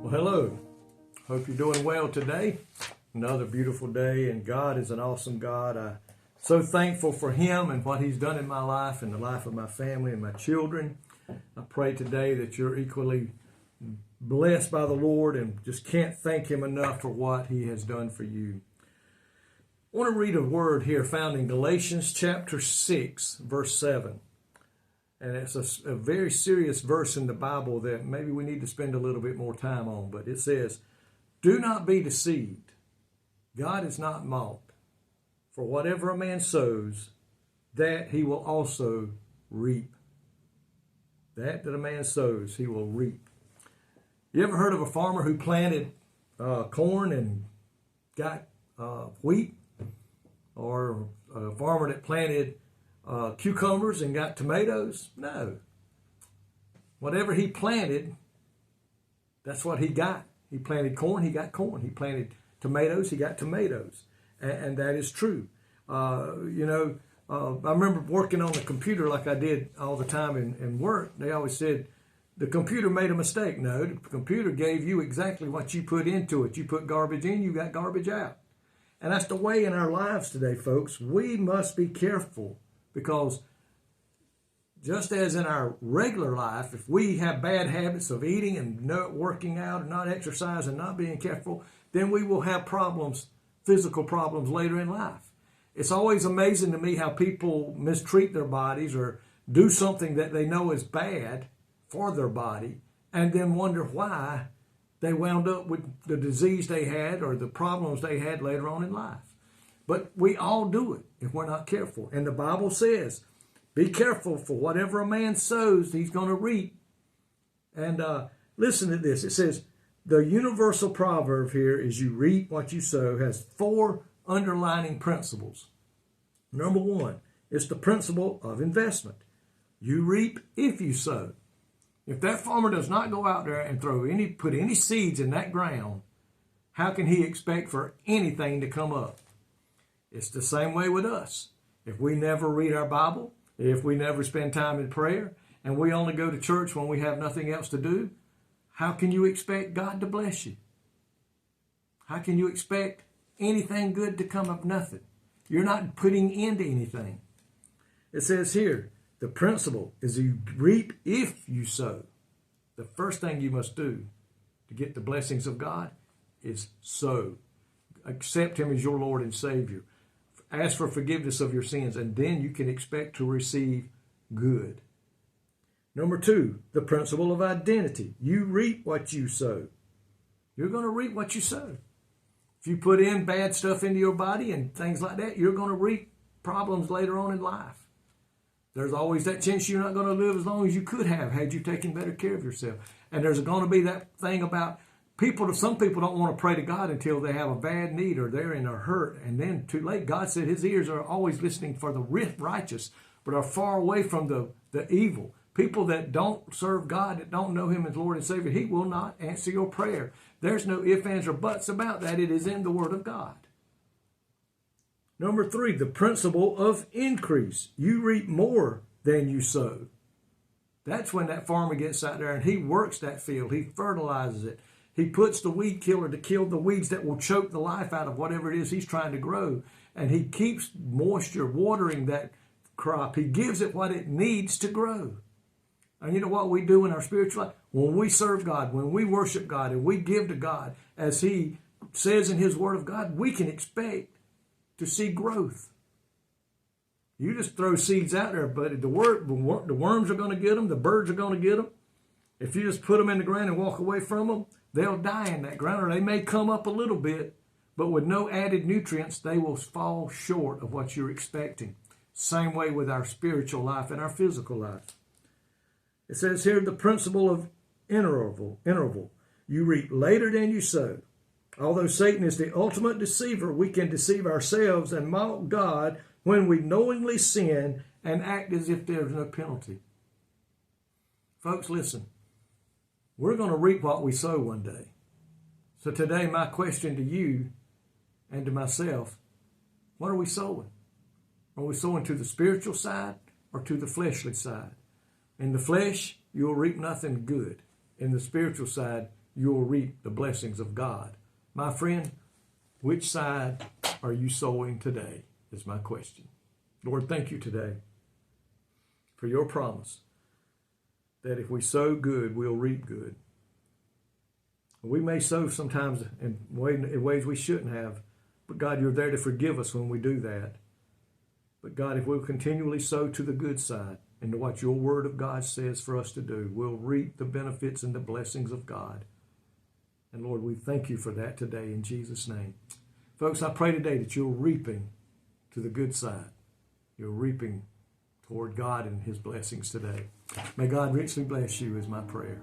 Well, hello. Hope you're doing well today. Another beautiful day, and God is an awesome God. I'm so thankful for Him and what He's done in my life and the life of my family and my children. I pray today that you're equally blessed by the Lord and just can't thank Him enough for what He has done for you. I want to read a word here found in Galatians chapter 6, verse 7. And it's a very serious verse in the Bible that maybe we need to spend a little bit more time on. But it says, "Do not be deceived. God is not mocked. For whatever a man sows, that he will also reap." That a man sows, he will reap. You ever heard of a farmer who planted corn and got wheat? Or a farmer that planted cucumbers and got tomatoes? No. Whatever he planted, that's what he got. He planted corn, he got corn. He planted tomatoes, he got tomatoes. And that is true. I remember working on the computer like I did all the time in work. They always said, the computer made a mistake. No, the computer gave you exactly what you put into it. You put garbage in, you got garbage out. And that's the way in our lives today, folks. We must be careful. Because just as in our regular life, if we have bad habits of eating and not working out and not exercising and not being careful, then we will have problems, physical problems later in life. It's always amazing to me how people mistreat their bodies or do something that they know is bad for their body and then wonder why they wound up with the disease they had or the problems they had later on in life. But we all do it if we're not careful. And the Bible says, be careful, for whatever a man sows, he's going to reap. And listen to this. It says, the universal proverb here is you reap what you sow, has 4 underlining principles. Number 1, it's the principle of investment. You reap if you sow. If that farmer does not go out there and put any seeds in that ground, how can he expect for anything to come up? It's the same way with us. If we never read our Bible, if we never spend time in prayer, and we only go to church when we have nothing else to do, how can you expect God to bless you? How can you expect anything good to come of nothing? You're not putting into anything. It says here, the principle is you reap if you sow. The first thing you must do to get the blessings of God is sow. Accept Him as your Lord and Savior. Ask for forgiveness of your sins, and then you can expect to receive good. Number 2, the principle of identity. You reap what you sow. You're going to reap what you sow. If you put in bad stuff into your body and things like that, you're going to reap problems later on in life. There's always that chance you're not going to live as long as you could have had you taken better care of yourself. And there's going to be that thing about some people don't want to pray to God until they have a bad need or they're in a hurt, and then too late. God said His ears are always listening for the righteous, but are far away from the evil. People that don't serve God, that don't know Him as Lord and Savior, He will not answer your prayer. There's no ifs, ands, or buts about that. It is in the Word of God. Number 3, the principle of increase. You reap more than you sow. That's when that farmer gets out there and he works that field. He fertilizes it. He puts the weed killer to kill the weeds that will choke the life out of whatever it is he's trying to grow. And he keeps moisture, watering that crop. He gives it what it needs to grow. And you know what we do in our spiritual life? When we serve God, when we worship God, and we give to God, as He says in His Word of God, we can expect to see growth. You just throw seeds out there, but the worms are going to get them. The birds are going to get them. If you just put them in the ground and walk away from them, they'll die in that ground, or they may come up a little bit, but with no added nutrients, they will fall short of what you're expecting. Same way with our spiritual life and our physical life. It says here the principle of interval. You reap later than you sow. Although Satan is the ultimate deceiver, we can deceive ourselves and mock God when we knowingly sin and act as if there's no penalty. Folks, listen. We're going to reap what we sow one day. So today, my question to you and to myself, what are we sowing? Are we sowing to the spiritual side or to the fleshly side? In the flesh, you'll reap nothing good. In the spiritual side, you'll reap the blessings of God. My friend, which side are you sowing today is my question. Lord, thank you today for your promise that if we sow good, we'll reap good. We may sow sometimes in ways we shouldn't have, but God, you're there to forgive us when we do that. But God, if we'll continually sow to the good side and to what your word of God says for us to do, we'll reap the benefits and the blessings of God. And Lord, we thank you for that today in Jesus' name. Folks, I pray today that you're reaping to the good side. You're reaping toward God and his blessings today. May God richly bless you is my prayer.